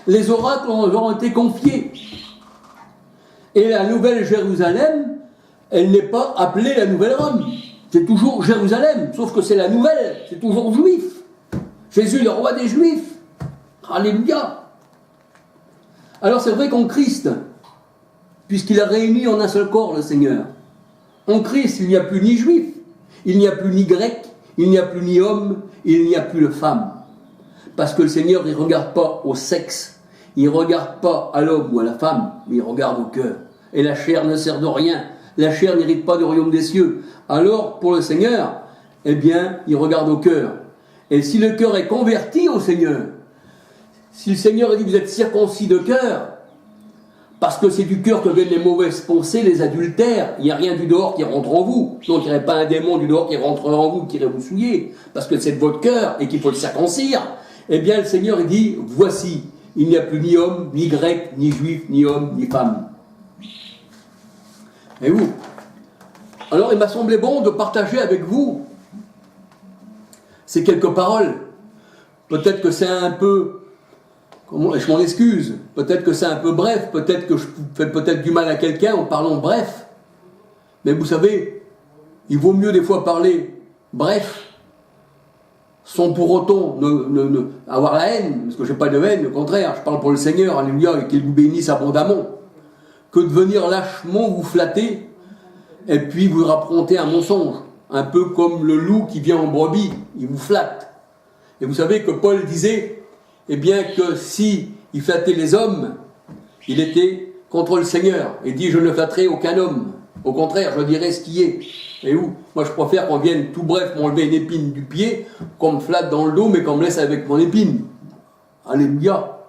Les oracles leur ont été confiés. Et la nouvelle Jérusalem, elle n'est pas appelée la nouvelle Rome. C'est toujours Jérusalem, sauf que c'est la nouvelle, c'est toujours juif. Jésus, le roi des Juifs. Alléluia. Alors c'est vrai qu'en Christ, puisqu'il a réuni en un seul corps le Seigneur, en Christ, il n'y a plus ni juif, il n'y a plus ni grec, il n'y a plus ni homme, il n'y a plus de femme. Parce que le Seigneur, il ne regarde pas au sexe, il ne regarde pas à l'homme ou à la femme, mais il regarde au cœur. Et la chair ne sert de rien, la chair n'hérite pas du royaume des cieux. Alors, pour le Seigneur, eh bien, il regarde au cœur. Et si le cœur est converti au Seigneur, si le Seigneur dit vous êtes circoncis de cœur, parce que c'est du cœur que viennent les mauvaises pensées, les adultères, il n'y a rien du dehors qui rentre en vous, donc il n'y aurait pas un démon du dehors qui rentrerait en vous, qui irait vous souiller, parce que c'est de votre cœur et qu'il faut le circoncire, eh bien le Seigneur il dit, voici, il n'y a plus ni homme, ni grec, ni juif, ni homme, ni femme. Et vous? Alors il m'a semblé bon de partager avec vous ces quelques paroles. Peut-être que c'est un peu, je m'en excuse, peut-être que c'est un peu bref, peut-être que je fais peut-être du mal à quelqu'un en parlant bref. Mais vous savez, il vaut mieux des fois parler bref, sans pour autant avoir la haine, parce que je n'ai pas de haine, au contraire, je parle pour le Seigneur, alléluia, et qu'il vous bénisse abondamment, que de venir lâchement vous flatter, et puis vous raconter un mensonge, un peu comme le loup qui vient en brebis, il vous flatte. Et vous savez que Paul disait, eh bien que si il flattait les hommes, il était contre le Seigneur. Il dit, je ne flatterai aucun homme. Au contraire, je dirai ce qui est. Et où? Moi, je préfère qu'on vienne tout bref m'enlever une épine du pied, qu'on me flatte dans le dos, mais qu'on me laisse avec mon épine. Alléluia.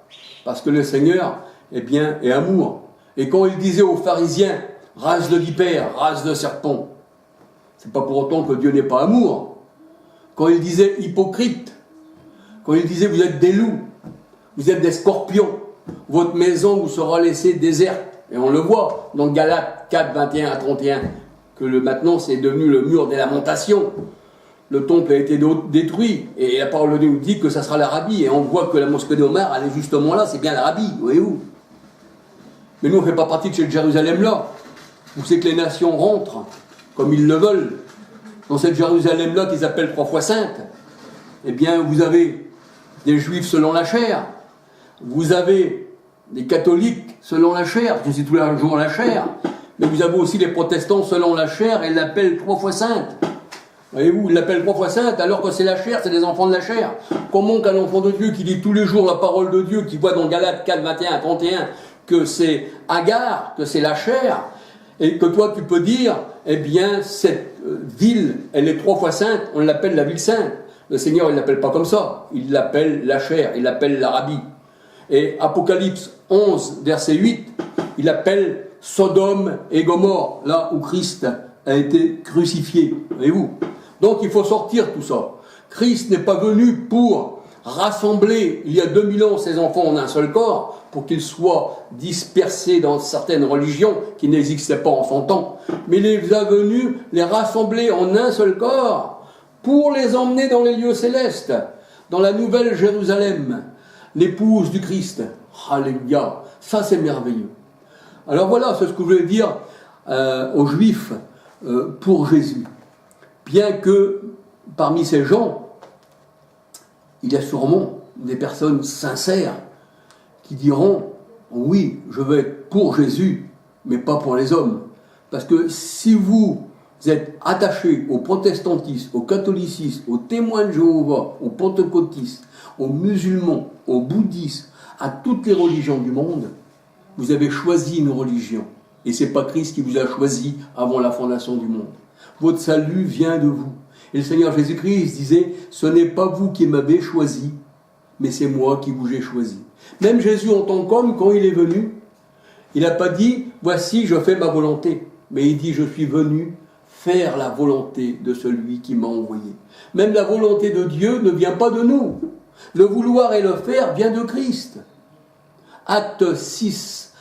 Parce que le Seigneur, eh bien, est amour. Et quand il disait aux pharisiens, race de vipère, race de serpent, c'est pas pour autant que Dieu n'est pas amour. Quand il disait hypocrite, quand il disait vous êtes des loups, vous êtes des scorpions, votre maison vous sera laissée déserte. Et on le voit dans Galates 4, 21 à 31, que maintenant c'est devenu le mur des lamentations. Le temple a été détruit, et la parole de Dieu nous dit que ça sera l'Arabie, et on voit que la mosquée d'Omar, elle est justement là, c'est bien l'Arabie, voyez-vous. Mais nous on ne fait pas partie de cette Jérusalem-là, où c'est que les nations rentrent, comme ils le veulent, dans cette Jérusalem-là qu'ils appellent 3 fois sainte. Eh bien, vous avez des juifs selon la chair, vous avez des catholiques selon la chair, je dis tous les jours la chair, mais vous avez aussi les protestants selon la chair, et ils l'appellent 3 fois sainte. Voyez-vous, ils l'appellent 3 fois sainte, alors que c'est la chair, c'est des enfants de la chair. Comment qu'un enfant de Dieu qui lit tous les jours la parole de Dieu, qui voit dans Galates 4, 21 à 31, que c'est Agar, que c'est la chair, et que toi tu peux dire, eh bien, cette ville, elle est 3 fois sainte, on l'appelle la ville sainte. Le Seigneur, il ne l'appelle pas comme ça. Il l'appelle la chair, il l'appelle l'Arabie. Et Apocalypse 11, verset 8, il appelle Sodome et Gomorrhe, là où Christ a été crucifié. Voyez-vous? Donc il faut sortir tout ça. Christ n'est pas venu pour rassembler, il y a 2000 ans, ses enfants en un seul corps, pour qu'ils soient dispersés dans certaines religions qui n'existaient pas en son temps. Mais il est venu les rassembler en un seul corps, pour les emmener dans les lieux célestes, dans la nouvelle Jérusalem, l'épouse du Christ. Alléluia, ça c'est merveilleux. Alors voilà, c'est ce que je voulais dire aux Juifs pour Jésus. Bien que parmi ces gens, il y a sûrement des personnes sincères qui diront, oui, je vais être pour Jésus, mais pas pour les hommes. Parce que si vous êtes attachés au protestantisme, au catholicisme, aux témoins de Jéhovah, aux pentecôtistes, aux musulmans, aux bouddhistes, à toutes les religions du monde, vous avez choisi une religion. Et ce n'est pas Christ qui vous a choisi avant la fondation du monde. Votre salut vient de vous. Et le Seigneur Jésus-Christ disait, ce n'est pas vous qui m'avez choisi, mais c'est moi qui vous ai choisi. Même Jésus en tant qu'homme, quand il est venu, il n'a pas dit, voici, je fais ma volonté. Mais il dit, je suis venu faire la volonté de celui qui m'a envoyé. Même la volonté de Dieu ne vient pas de nous. Le vouloir et le faire vient de Christ. Acte 16,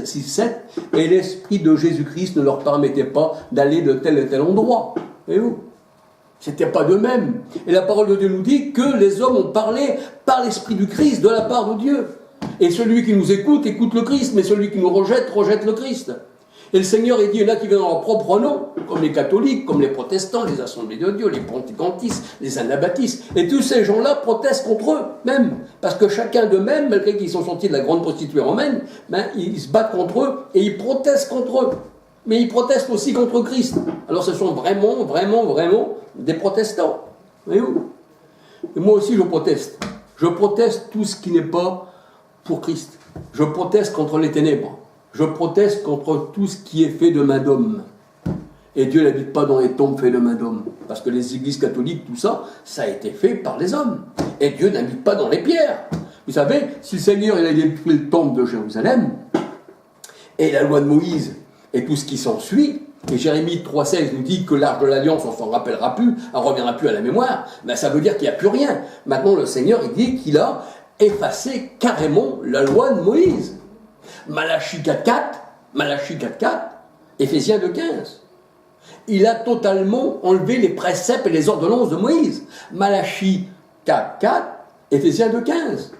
6, 7, et l'Esprit de Jésus-Christ ne leur permettait pas d'aller de tel et tel endroit. Voyez-vous? C'était pas d'eux-mêmes. Et la parole de Dieu nous dit que les hommes ont parlé par l'Esprit du Christ de la part de Dieu. Et celui qui nous écoute, écoute le Christ, mais celui qui nous rejette, rejette le Christ. Et le Seigneur, il dit, il y en a qui viennent dans leur propre nom, comme les catholiques, comme les protestants, les assemblées de Dieu, les pentecôtistes, les anabaptistes. Et tous ces gens-là protestent contre eux, même. Parce que chacun d'eux-mêmes, malgré qu'ils sont sortis de la grande prostituée romaine, ils se battent contre eux et ils protestent contre eux. Mais ils protestent aussi contre Christ. Alors ce sont vraiment, vraiment, vraiment des protestants. Voyez-vous ? Et moi aussi je proteste. Je proteste tout ce qui n'est pas pour Christ. Je proteste contre les ténèbres. Je proteste contre tout ce qui est fait de main d'homme. Et Dieu n'habite pas dans les tombes faites de main d'homme. Parce que les églises catholiques, tout ça, ça a été fait par les hommes. Et Dieu n'habite pas dans les pierres. Vous savez, si le Seigneur il a détruit le temple de Jérusalem, et la loi de Moïse, et tout ce qui s'ensuit, et Jérémie 3,16 nous dit que l'arche de l'Alliance, on ne s'en rappellera plus, elle ne reviendra plus à la mémoire, ben ça veut dire qu'il n'y a plus rien. Maintenant, le Seigneur, il dit qu'il a effacé carrément la loi de Moïse. Malachie 4,4, Éphésiens 2,15. Il a totalement enlevé les préceptes et les ordonnances de Moïse. Malachie 4,4, Éphésiens 2,15.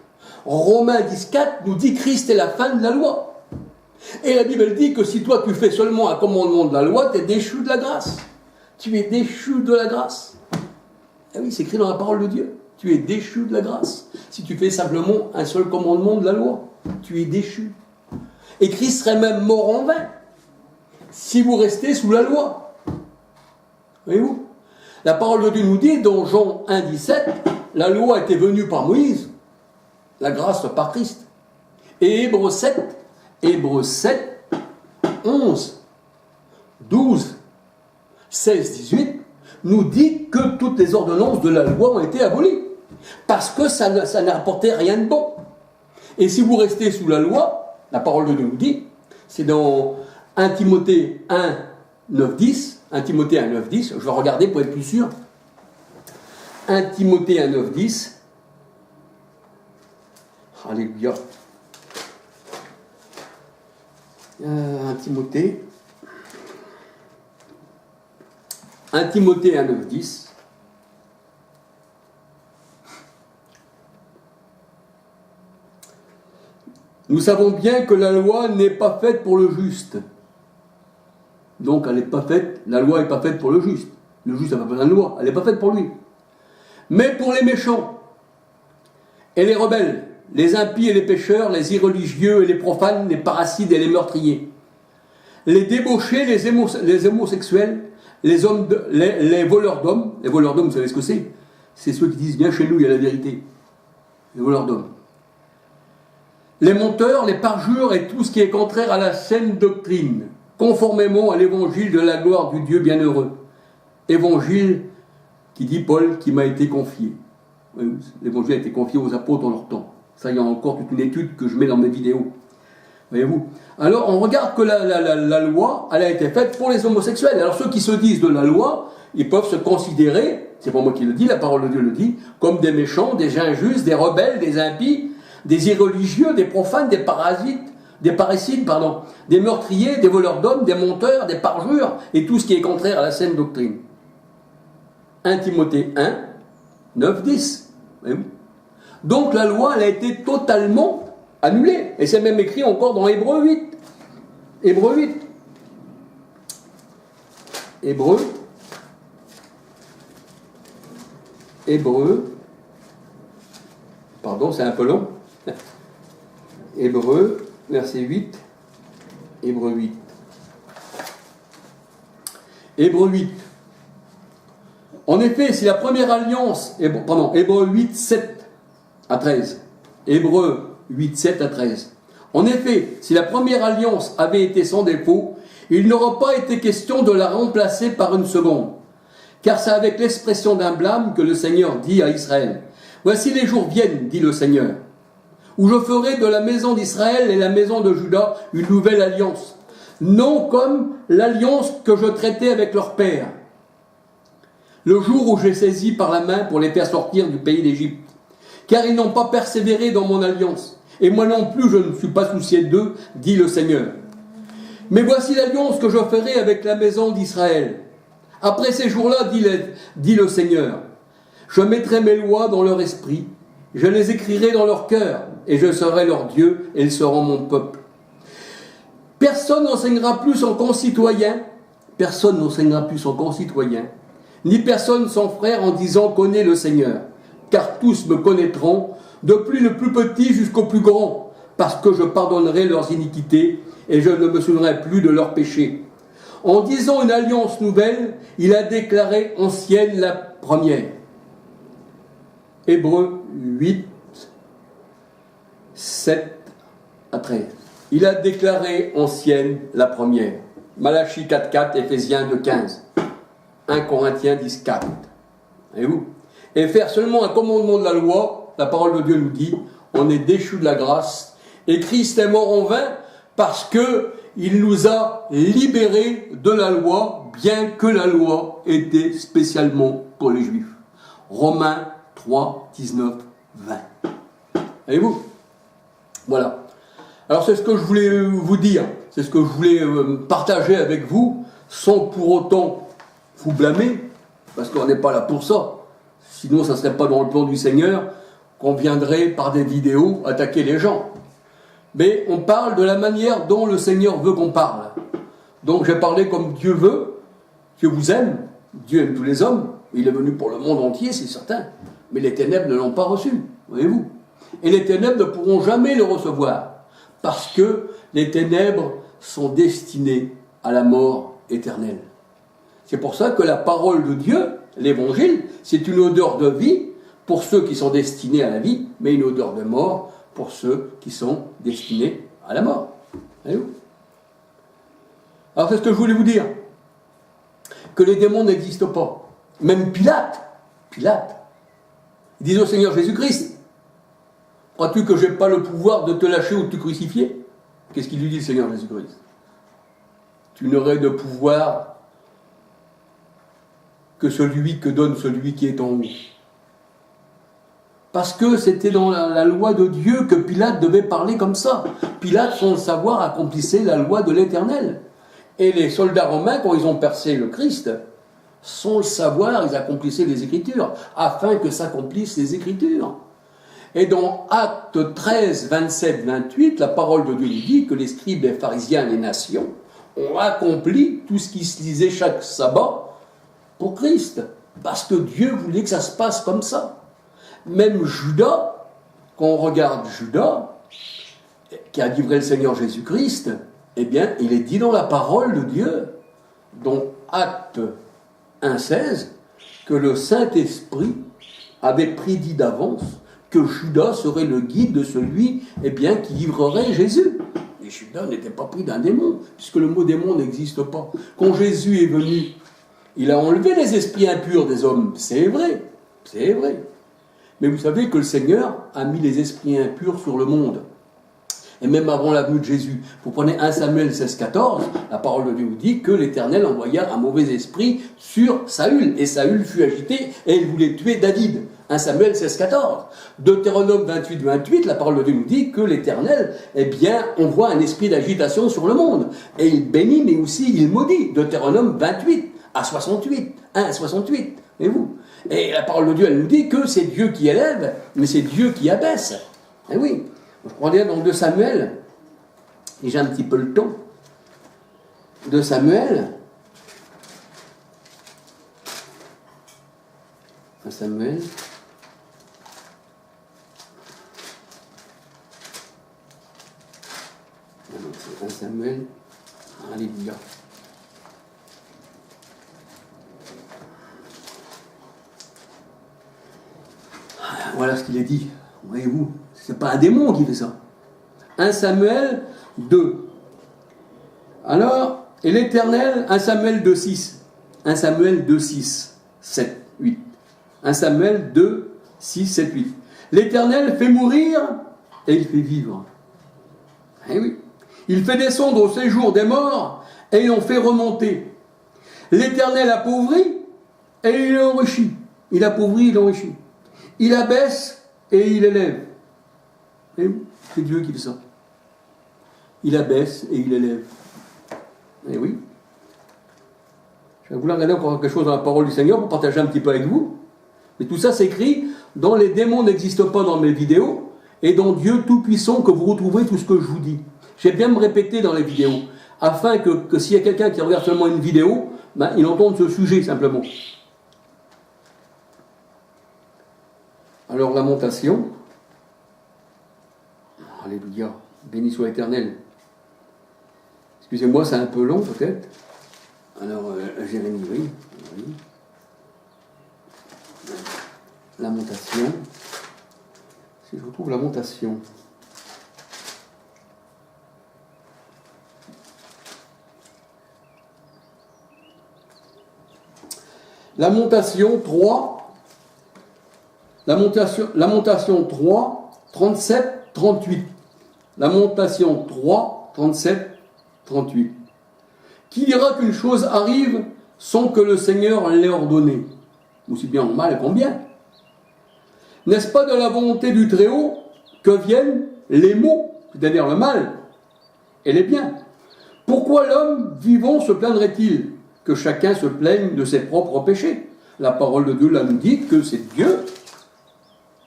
Romains 10,4 nous dit que Christ est la fin de la loi. Et la Bible dit que si toi tu fais seulement un commandement de la loi, tu es déchu de la grâce. Tu es déchu de la grâce. Ah oui, c'est écrit dans la parole de Dieu. Tu es déchu de la grâce. Si tu fais simplement un seul commandement de la loi, tu es déchu. Et Christ serait même mort en vain si vous restez sous la loi. Voyez-vous ? La parole de Dieu nous dit dans Jean 1,17, la loi était venue par Moïse, la grâce par Christ. Et Hébreux 7, 11, 12, 16, 18, nous dit que toutes les ordonnances de la loi ont été abolies. Parce que ça n'apportait rien de bon. Et si vous restez sous la loi, la parole de Dieu nous dit, c'est dans 1 Timothée 1, 9, 10, 1 Timothée 1, 9, 10, je vais regarder pour être plus sûr. 1 Timothée 1, 9, 10. Alléluia. 1 Timothée 1 9, 10. Nous savons bien que la loi n'est pas faite pour le juste. Donc elle n'est pas faite, la loi n'est pas faite pour le juste. Le juste n'a pas besoin de loi, elle n'est pas faite pour lui. Mais pour les méchants et les rebelles, les impies et les pécheurs, les irreligieux et les profanes, les parricides et les meurtriers, les débauchés, les homosexuels, les voleurs d'hommes. Les voleurs d'hommes, vous savez ce que c'est? C'est ceux qui disent viens chez nous, il y a la vérité. Les voleurs d'hommes. Les menteurs, les parjures et tout ce qui est contraire à la saine doctrine, conformément à l'évangile de la gloire du Dieu bienheureux. Évangile qui dit Paul, qui m'a été confié. L'évangile a été confié aux apôtres en leur temps. Ça, il y a encore toute une étude que je mets dans mes vidéos. Voyez-vous? Alors, on regarde que la loi, elle a été faite pour les homosexuels. Alors, ceux qui se disent de la loi, ils peuvent se considérer, c'est pas moi qui le dis, la parole de Dieu le dit, comme des méchants, des injustes, des rebelles, des impies, des irreligieux, des profanes, des parricides, des meurtriers, des voleurs d'hommes, des menteurs, des parjures, et tout ce qui est contraire à la saine doctrine. 1 Timothée 1, 9, 10. Voyez-vous? Donc la loi, elle a été totalement annulée. Et c'est même écrit encore dans Hébreux 8. Hébreux 8. Hébreux. Pardon, c'est un peu long. Hébreux, verset 8. Hébreux 8. Hébreux 8. En effet, si la première alliance, Hébreux 8, 7 à 13. Hébreux 8, 7 à 13. En effet, si la première alliance avait été sans défaut, il n'aura pas été question de la remplacer par une seconde. Car c'est avec l'expression d'un blâme que le Seigneur dit à Israël. Voici les jours viennent, dit le Seigneur, où je ferai de la maison d'Israël et la maison de Juda une nouvelle alliance. Non comme l'alliance que je traitais avec leur père. Le jour où j'ai saisi par la main pour les faire sortir du pays d'Égypte. Car ils n'ont pas persévéré dans mon alliance. Et moi non plus je ne suis pas soucié d'eux, dit le Seigneur. Mais voici l'alliance que je ferai avec la maison d'Israël. Après ces jours-là, dit le Seigneur, je mettrai mes lois dans leur esprit, je les écrirai dans leur cœur, et je serai leur Dieu, et ils seront mon peuple. Personne n'enseignera plus son concitoyen, ni personne son frère en disant connais le Seigneur, car tous me connaîtront, depuis le plus petit jusqu'au plus grand, parce que je pardonnerai leurs iniquités et je ne me souviendrai plus de leurs péchés. En disant une alliance nouvelle, il a déclaré ancienne la première. Hébreux 8, 7 à 13. Il a déclaré ancienne la première. Malachie 4, 4, Éphésiens 2, 15. 1 Corinthiens 10, 4. Voyez-vous ? Et faire seulement un commandement de la loi, la parole de Dieu nous dit, on est déchus de la grâce. Et Christ est mort en vain parce qu'il nous a libérés de la loi, bien que la loi était spécialement pour les Juifs. Romains 3, 19, 20. Voyez-vous ? Voilà. Alors c'est ce que je voulais vous dire, c'est ce que je voulais partager avec vous, sans pour autant vous blâmer, parce qu'on n'est pas là pour ça. Sinon ça ne serait pas dans le plan du Seigneur qu'on viendrait par des vidéos attaquer les gens. Mais on parle de la manière dont le Seigneur veut qu'on parle. Donc j'ai parlé comme Dieu veut, Dieu vous aime, Dieu aime tous les hommes, il est venu pour le monde entier, c'est certain, mais les ténèbres ne l'ont pas reçu, voyez-vous. Et les ténèbres ne pourront jamais le recevoir, parce que les ténèbres sont destinées à la mort éternelle. C'est pour ça que la parole de Dieu, l'évangile, c'est une odeur de vie pour ceux qui sont destinés à la vie, mais une odeur de mort pour ceux qui sont destinés à la mort. Voyez-vous ? Alors c'est ce que je voulais vous dire, que les démons n'existent pas. Même Pilate, il dit au Seigneur Jésus-Christ, crois-tu que je n'ai pas le pouvoir de te lâcher ou de te crucifier ? Qu'est-ce qu'il lui dit le Seigneur Jésus-Christ ? Tu n'aurais de pouvoir que celui que donne celui qui est en haut. Parce que c'était dans la loi de Dieu que Pilate devait parler comme ça. Pilate, sans le savoir, accomplissait la loi de l'Éternel. Et les soldats romains, quand ils ont percé le Christ, sans le savoir, ils accomplissaient les Écritures, afin que s'accomplissent les Écritures. Et dans Actes 13, 27, 28, la parole de Dieu nous dit que les scribes, les pharisiens, les nations ont accompli tout ce qui se lisait chaque sabbat pour Christ. Parce que Dieu voulait que ça se passe comme ça. Même Judas, quand on regarde Judas, qui a livré le Seigneur Jésus-Christ, eh bien, il est dit dans la parole de Dieu, dans Actes 1,16, que le Saint-Esprit avait prédit d'avance que Judas serait le guide de celui, eh bien, qui livrerait Jésus. Et Judas n'était pas pris d'un démon, puisque le mot démon n'existe pas. Quand Jésus est venu, il a enlevé les esprits impurs des hommes, c'est vrai. Mais vous savez que le Seigneur a mis les esprits impurs sur le monde. Et même avant la venue de Jésus, vous prenez 1 Samuel 16, 14, la parole de Dieu vous dit que l'Éternel envoya un mauvais esprit sur Saül. Et Saül fut agité et il voulait tuer David. 1 Samuel 16, 14. Deutéronome 28, 28, la parole de Dieu nous dit que l'Éternel, eh bien, envoie un esprit d'agitation sur le monde. Et il bénit, mais aussi il maudit. Deutéronome 28 à 68. 1 à 68. Voyez-vous ? Et la parole de Dieu, elle nous dit que c'est Dieu qui élève, mais c'est Dieu qui abaisse. Eh oui. Je prends bien dans 2 Samuel, et j'ai un petit peu le temps. 2 Samuel. 1 Samuel. C'est 1 Samuel. Alléluia. Voilà ce qu'il est dit. Voyez-vous, c'est pas un démon qui fait ça. 1 Samuel 2. Alors, et l'Éternel, 1 Samuel 2, 6. 1 Samuel 2, 6, 7, 8. 1 Samuel 2, 6, 7, 8. L'Éternel fait mourir et il fait vivre. Eh oui. Il fait descendre au séjour des morts et il en fait remonter. L'Éternel appauvrit et il enrichit. Il appauvrit, il enrichit. Il abaisse et il élève. Et c'est Dieu qui fait ça. Il abaisse et il élève. Et oui. Je vais vouloir regarder encore quelque chose dans la parole du Seigneur pour partager un petit peu avec vous. Mais tout ça s'écrit dans Les démons n'existent pas dans mes vidéos et dans Dieu Tout-Puissant que vous retrouverez tout ce que je vous dis. J'aime bien me répéter dans les vidéos afin que s'il y a quelqu'un qui regarde seulement une vidéo, ben, il entende ce sujet simplement. Alors, Lamentation. Alléluia. Béni soit l'Éternel. Excusez-moi, c'est un peu long peut-être. Alors, Jérémie, oui. Lamentation. Si je retrouve Lamentation. Lamentation 3. Lamentation 3, 37, 38. Lamentation 3, 37, 38. Qui dira qu'une chose arrive sans que le Seigneur l'ait ordonné, aussi bien en mal qu'en bien? N'est-ce pas de la volonté du Très-Haut que viennent les maux, c'est-à-dire le mal et les biens? Pourquoi l'homme vivant se plaindrait-il? Que chacun se plaigne de ses propres péchés. La parole de Dieu là nous dit que c'est Dieu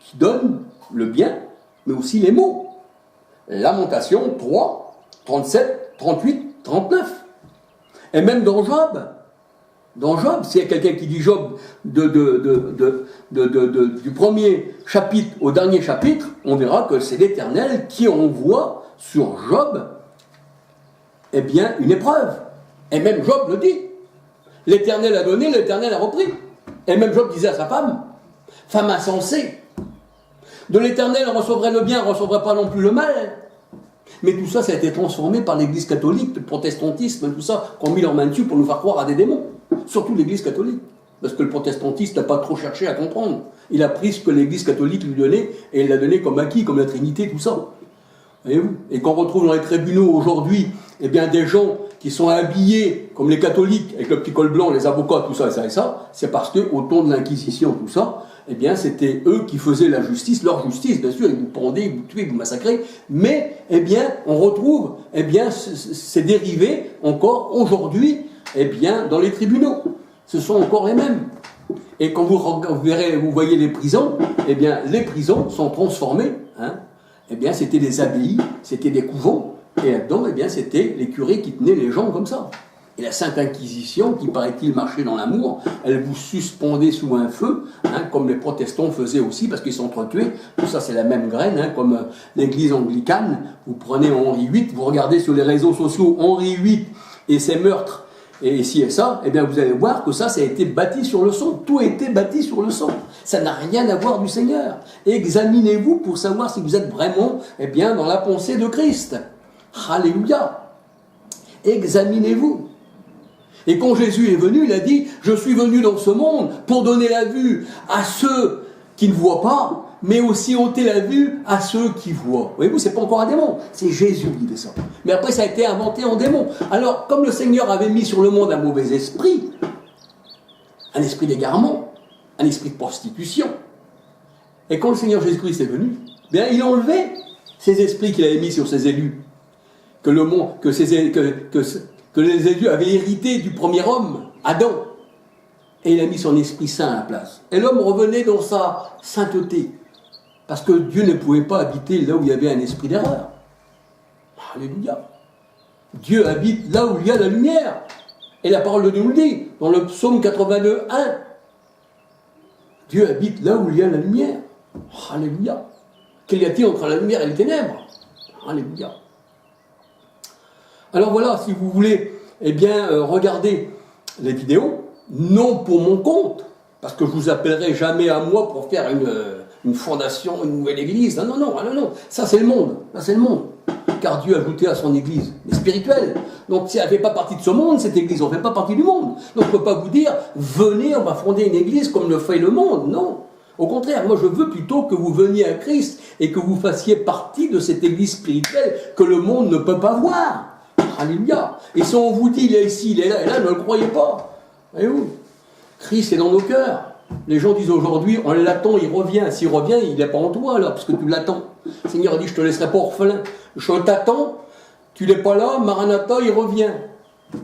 qui donne le bien, mais aussi les maux. Lamentation 3, 37, 38, 39. Et même dans Job, s'il y a quelqu'un qui dit Job du premier chapitre au dernier chapitre, on verra que c'est l'Éternel qui envoie sur Job, eh bien, une épreuve. Et même Job le dit. L'Éternel a donné, l'Éternel a repris. Et même Job disait à sa femme, femme insensée, de l'Éternel recevrait le bien, ne recevrait pas non plus le mal. Mais tout ça, ça a été transformé par l'Église catholique, le protestantisme, tout ça, qui ont mis leurs mains dessus pour nous faire croire à des démons. Surtout l'Église catholique. Parce que le protestantisme n'a pas trop cherché à comprendre. Il a pris ce que l'Église catholique lui donnait, et il l'a donné comme acquis, comme la Trinité, tout ça. Voyez-vous? Et qu'on retrouve dans les tribunaux aujourd'hui, eh bien, des gens qui sont habillés comme les catholiques, avec le petit col blanc, les avocats, tout ça et ça, c'est parce qu'au temps de l'Inquisition, tout ça, eh bien, c'était eux qui faisaient la justice, leur justice, bien sûr, ils vous pendaient, ils vous tuaient, ils vous massacraient, mais, eh bien, on retrouve, eh bien, ces dérivés encore aujourd'hui, eh bien, dans les tribunaux. Ce sont encore les mêmes. Et quand vous verrez, vous voyez les prisons, eh bien, les prisons sont transformées, hein, eh bien, c'était des abbayes, c'était des couvents, et là-dedans, eh bien, c'était les curés qui tenaient les gens comme ça. Et la Sainte Inquisition, qui paraît-il marchait dans l'amour, elle vous suspendait sous un feu, hein, comme les protestants faisaient aussi, parce qu'ils s'entretuaient. Tout ça, c'est la même graine, hein, comme l'église anglicane. Vous prenez Henri VIII, vous regardez sur les réseaux sociaux Henri VIII et ses meurtres, et ci et ça, eh bien, vous allez voir que ça a été bâti sur le sang. Tout a été bâti sur le sang. Ça n'a rien à voir du Seigneur. Examinez-vous pour savoir si vous êtes vraiment, eh bien, dans la pensée de Christ. Alléluia. Examinez-vous. Et quand Jésus est venu, il a dit, je suis venu dans ce monde pour donner la vue à ceux qui ne voient pas, mais aussi ôter la vue à ceux qui voient. Voyez-vous, c'est pas encore un démon, c'est Jésus qui dit ça. Mais après, ça a été inventé en démon. Alors, comme le Seigneur avait mis sur le monde un mauvais esprit, un esprit d'égarement, un esprit de prostitution, et quand le Seigneur Jésus-Christ est venu, bien, il a enlevé ces esprits qu'il avait mis sur ses élus, que les élus avaient hérité du premier homme, Adam. Et il a mis son Esprit Saint à la place. Et l'homme revenait dans sa sainteté. Parce que Dieu ne pouvait pas habiter là où il y avait un esprit d'erreur. Alléluia. Dieu habite là où il y a la lumière. Et la parole de Dieu nous le dit, dans le psaume 82, 1. Dieu habite là où il y a la lumière. Alléluia. Qu'il y a-t-il entre la lumière et les ténèbres? Alléluia. Alors voilà, si vous voulez, eh bien, regardez les vidéos, non pour mon compte, parce que je vous appellerai jamais à moi pour faire une fondation, une nouvelle église. Non, ça c'est le monde, car Dieu a ajouté à son église, mais spirituelle. Donc si elle ne fait pas partie de ce monde, cette église, on ne fait pas partie du monde. Donc je ne peux pas vous dire, venez, on va fonder une église comme le fait le monde, non. Au contraire, moi je veux plutôt que vous veniez à Christ et que vous fassiez partie de cette église spirituelle que le monde ne peut pas voir. Alléluia. Et si on vous dit, il est ici, il est là, et là, ne le croyez pas. Voyez-vous, Christ est dans nos cœurs. Les gens disent aujourd'hui, on l'attend, il revient. S'il revient, il n'est pas en toi, alors, parce que tu l'attends. Le Seigneur a dit, je ne te laisserai pas orphelin. Je t'attends, tu n'es pas là, Maranatha, il revient.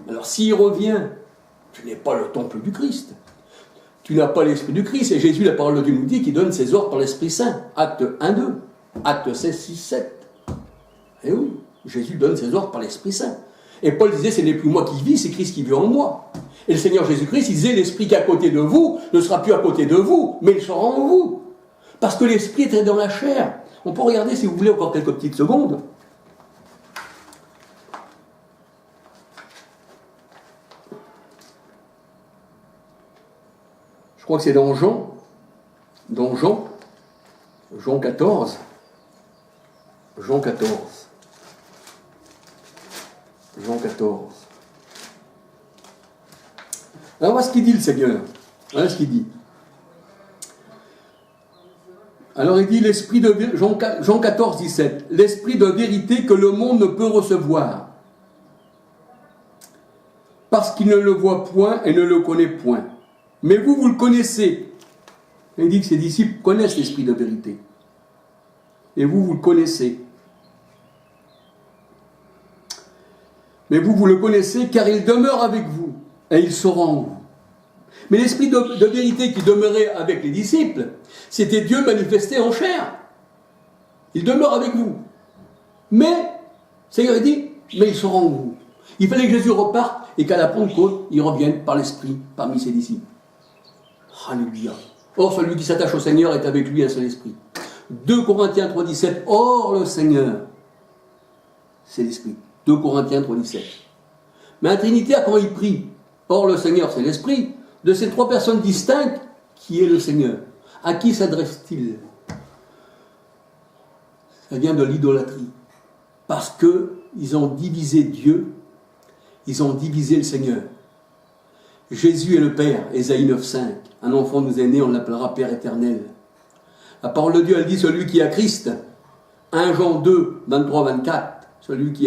Alors, s'il revient, tu n'es pas le temple du Christ. Tu n'as pas l'Esprit du Christ. Et Jésus, la parole de Dieu nous dit qu'il donne ses ordres par l'Esprit Saint. Acte 1, 2. Acte 16, 6, 7. Et oui, Jésus donne ses ordres par l'Esprit Saint. Et Paul disait, ce n'est plus moi qui vis, c'est Christ qui vit en moi. Et le Seigneur Jésus-Christ, il disait, l'Esprit qui est à côté de vous ne sera plus à côté de vous, mais il sera en vous. Parce que l'Esprit était dans la chair. On peut regarder, si vous voulez, encore quelques petites secondes. Je crois que c'est dans Jean 14. Jean 14. Alors, voilà ce qu'il dit le Seigneur. Voilà ce qu'il dit. Alors, il dit l'esprit de Jean 14, 17. L'esprit de vérité que le monde ne peut recevoir. Parce qu'il ne le voit point et ne le connaît point. Mais vous, vous le connaissez. Il dit que ses disciples connaissent l'esprit de vérité. Et vous, vous le connaissez. Mais vous, vous le connaissez car il demeure avec vous et il sera en vous. Mais l'esprit de vérité qui demeurait avec les disciples, c'était Dieu manifesté en chair. Il demeure avec vous. Mais, le Seigneur dit, mais il sera en vous. Il fallait que Jésus reparte et qu'à la Pentecôte, il revienne par l'esprit parmi ses disciples. Alléluia. Or, celui qui s'attache au Seigneur est avec lui un seul esprit. 2 Corinthiens 3, 17. Or, le Seigneur, c'est l'esprit. 2 Corinthiens 3, 17. Mais un Trinitaire, quand il prie, or le Seigneur, c'est l'esprit, de ces trois personnes distinctes, qui est le Seigneur? À qui s'adresse-t-il? Ça vient de l'idolâtrie. Parce qu'ils ont divisé Dieu, ils ont divisé le Seigneur. Jésus est le Père, Ésaïe 9, 5. Un enfant nous est né, on l'appellera Père éternel. La parole de Dieu, elle dit celui qui a Christ. 1 Jean 2, 23, 24. Celui qui a